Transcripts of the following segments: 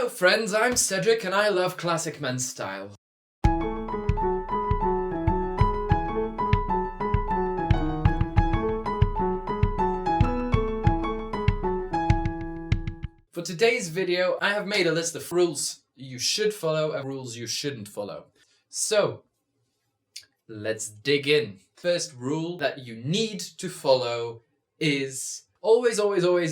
Hello friends, I'm Cedric and I love classic men's style. For today's video, I have made a list of rules you should follow and rules you shouldn't follow. So, let's dig in. First rule that you need to follow is always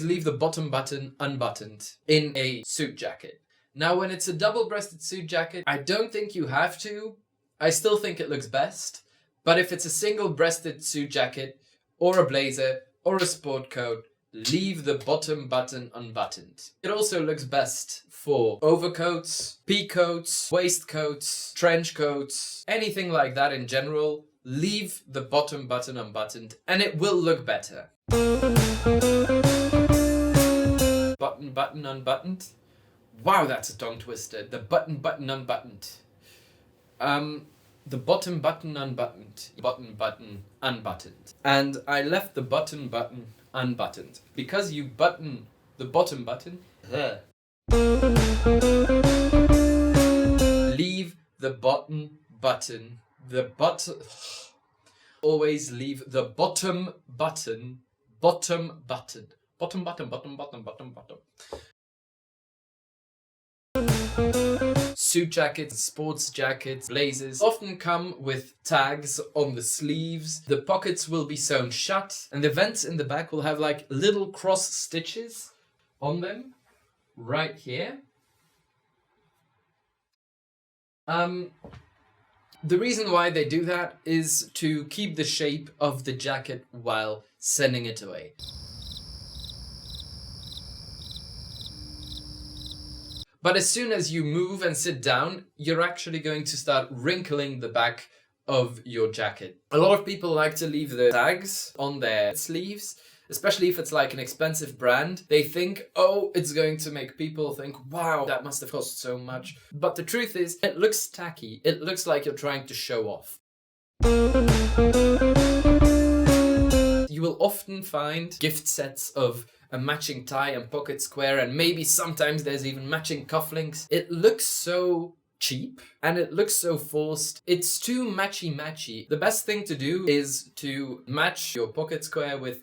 leave the bottom button unbuttoned in a suit jacket. Now, when it's a double-breasted suit jacket, I don't think you have to. I still think it looks best. But if it's a single-breasted suit jacket or a blazer or a sport coat, leave the bottom button unbuttoned. It also looks best for overcoats, pea coats, waistcoats, trench coats, anything like that in general. Leave the bottom button unbuttoned and it will look better. Button unbuttoned. Wow, that's a tongue twister. The button unbuttoned. The bottom button unbuttoned. Button unbuttoned. And I left the button unbuttoned because you button the bottom button. Leave the bottom button. Always leave the bottom button. Bottom. Suit jackets, sports jackets, blazers often come with tags on the sleeves. The pockets will be sewn shut and the vents in the back will have like little cross stitches on them right here. The reason why they do that is to keep the shape of the jacket while sending it away. But as soon as you move and sit down, you're actually going to start wrinkling the back of your jacket. A lot of people like to leave the tags on their sleeves, especially if it's like an expensive brand. They think, oh, it's going to make people think, wow, that must have cost so much. But the truth is, it looks tacky. It looks like you're trying to show off. You will often find gift sets of a matching tie and pocket square, and maybe sometimes there's even matching cufflinks. It looks so cheap and it looks so forced. It's too matchy. The best thing to do is to match your pocket square with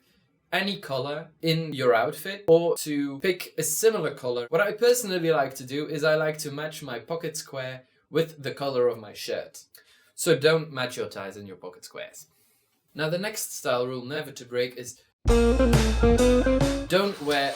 any color in your outfit or to pick a similar color. What I personally like to do is I like to match my pocket square with the color of my shirt. So don't match your ties and your pocket squares. Now the next style rule never to break is don't wear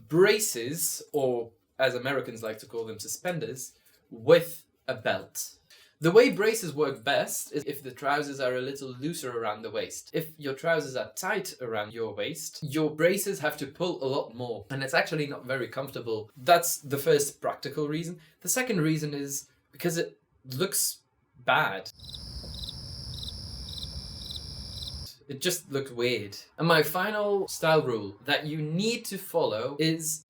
braces, or as Americans like to call them, suspenders, with a belt. The way braces work best is if the trousers are a little looser around the waist. If your trousers are tight around your waist, your braces have to pull a lot more, and it's actually not very comfortable. That's the first practical reason. The second reason is because it looks bad. It just looked weird. And my final style rule that you need to follow is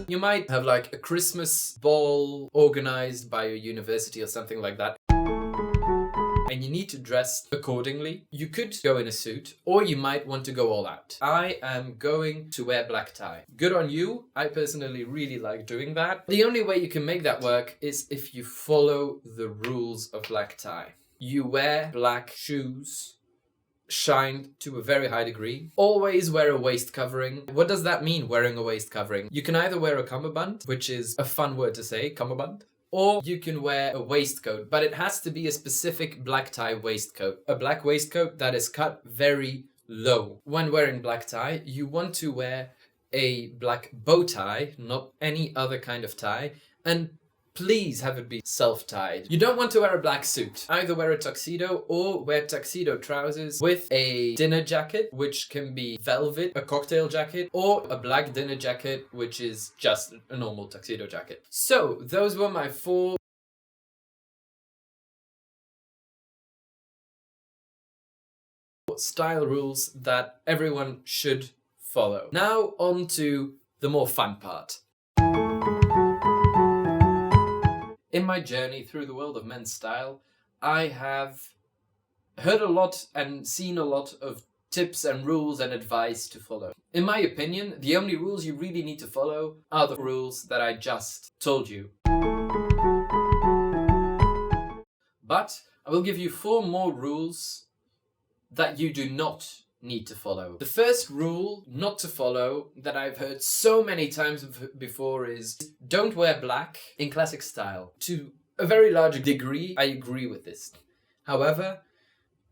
you might have like a Christmas ball organized by a university or something like that, and you need to dress accordingly. You could go in a suit, or you might want to go all out. I am going to wear black tie. Good on you. I personally really like doing that. The only way you can make that work is if you follow the rules of black tie. You wear black shoes, shined to a very high degree. Always wear a waist covering. What does that mean, wearing a waist covering? You can either wear a cummerbund, which is a fun word to say, cummerbund, or you can wear a waistcoat, but it has to be a specific black tie waistcoat. A black waistcoat that is cut very low. When wearing black tie, you want to wear a black bow tie, not any other kind of tie, and please have it be self-tied. You don't want to wear a black suit. Either wear a tuxedo or wear tuxedo trousers with a dinner jacket, which can be velvet, a cocktail jacket, or a black dinner jacket, which is just a normal tuxedo jacket. So, those were my 4 style rules that everyone should follow. Now on to the more fun part. In my journey through the world of men's style, I have heard a lot and seen a lot of tips and rules and advice to follow. In my opinion, the only rules you really need to follow are the rules that I just told you. But I will give you 4 more rules that you do not need to follow. The first rule not to follow that I've heard so many times before is don't wear black in classic style. To a very large degree, I agree with this. However,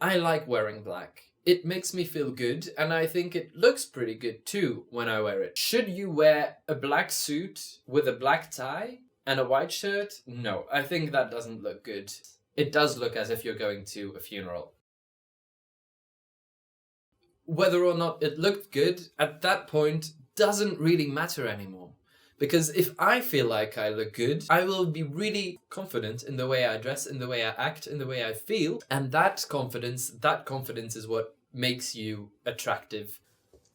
I like wearing black. It makes me feel good, and I think it looks pretty good too when I wear it. Should you wear a black suit with a black tie and a white shirt? No, I think that doesn't look good. It does look as if you're going to a funeral. Whether or not it looked good at that point doesn't really matter anymore. Because if I feel like I look good, I will be really confident in the way I dress, in the way I act, in the way I feel. And that confidence is what makes you attractive.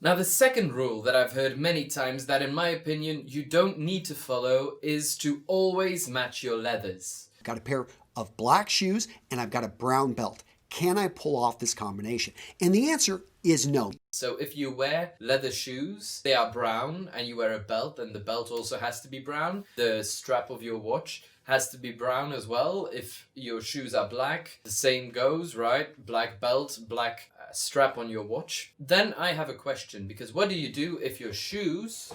Now, the second rule that I've heard many times that, in my opinion, you don't need to follow is to always match your leathers. I've got a pair of black shoes and I've got a brown belt. Can I pull off this combination? And the answer is no. So if you wear leather shoes, they are brown, and you wear a belt, and the belt also has to be brown. The strap of your watch has to be brown as well. If your shoes are black, the same goes, right? Black belt, black strap on your watch. Then I have a question, because what do you do if your shoes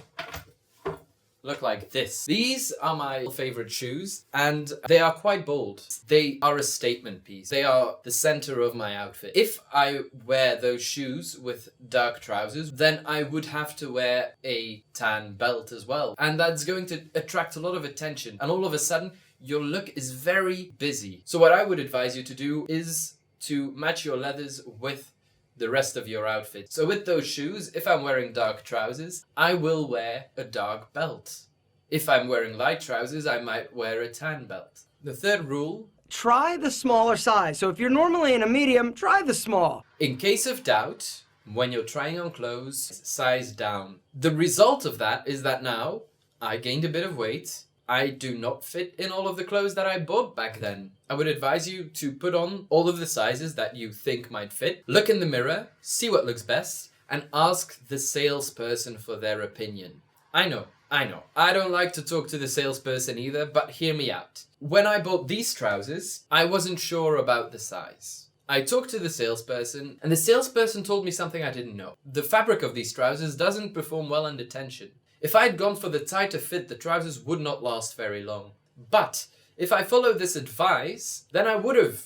look like this? These are my favorite shoes, and they are quite bold. They are a statement piece. They are the center of my outfit. If I wear those shoes with dark trousers, then I would have to wear a tan belt as well. And that's going to attract a lot of attention. And all of a sudden, your look is very busy. So what I would advise you to do is to match your leathers with the rest of your outfit. So with those shoes, if I'm wearing dark trousers, I will wear a dark belt. If I'm wearing light trousers, I might wear a tan belt. The third rule: try the smaller size. So if you're normally in a medium, try the small. In case of doubt, when you're trying on clothes, size down. The result of that is that now I gained a bit of weight. I do not fit in all of the clothes that I bought back then. I would advise you to put on all of the sizes that you think might fit. Look in the mirror, see what looks best, and ask the salesperson for their opinion. I know. I don't like to talk to the salesperson either, but hear me out. When I bought these trousers, I wasn't sure about the size. I talked to the salesperson, and the salesperson told me something I didn't know. The fabric of these trousers doesn't perform well under tension. If I'd gone for the tighter fit, the trousers would not last very long. But if I followed this advice, then I would have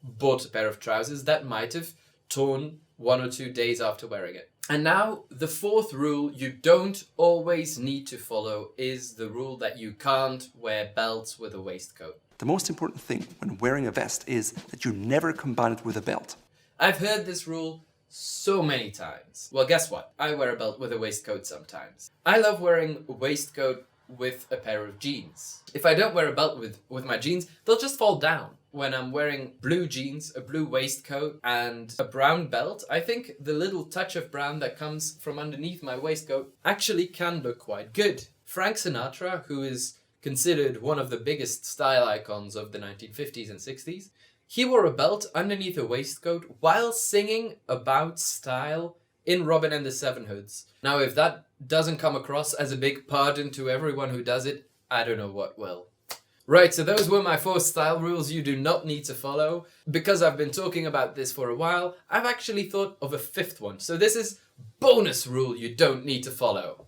bought a pair of trousers that might have torn 1 or 2 days after wearing it. And now, the fourth rule you don't always need to follow is the rule that you can't wear belts with a waistcoat. The most important thing when wearing a vest is that you never combine it with a belt. I've heard this rule so many times. Well, guess what? I wear a belt with a waistcoat sometimes. I love wearing a waistcoat with a pair of jeans. If I don't wear a belt with my jeans, they'll just fall down. When I'm wearing blue jeans, a blue waistcoat, and a brown belt, I think the little touch of brown that comes from underneath my waistcoat actually can look quite good. Frank Sinatra, who is considered one of the biggest style icons of the 1950s and 60s, he wore a belt underneath a waistcoat while singing about style in Robin and the Seven Hoods. Now, if that doesn't come across as a big pardon to everyone who does it, I don't know what will. Right, so those were my 4 style rules you do not need to follow. Because I've been talking about this for a while, I've actually thought of a 5th one. So this is bonus rule you don't need to follow.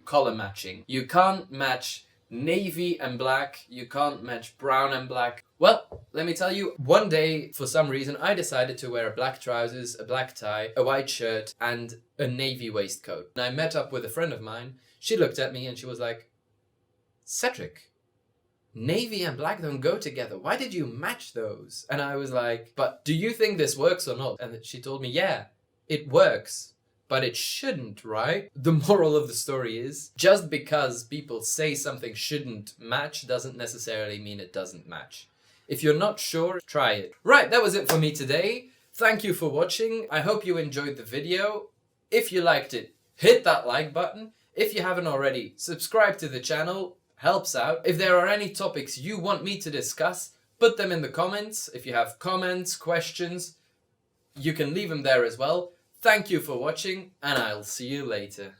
Color matching. You can't match navy and black. You can't match brown and black. Well, let me tell you, one day, for some reason, I decided to wear black trousers, a black tie, a white shirt, and a navy waistcoat. And I met up with a friend of mine. She looked at me and she was like, Cedric, navy and black don't go together. Why did you match those? And I was like, but do you think this works or not? And she told me, yeah, it works, but it shouldn't, right? The moral of the story is, just because people say something shouldn't match doesn't necessarily mean it doesn't match. If you're not sure, try it. Right, that was it for me today. Thank you for watching. I hope you enjoyed the video. If you liked it, hit that like button. If you haven't already, subscribe to the channel, helps out. If there are any topics you want me to discuss, Put them in the comments. If you have comments, questions, you can leave them there as well. Thank you for watching, and I'll see you later.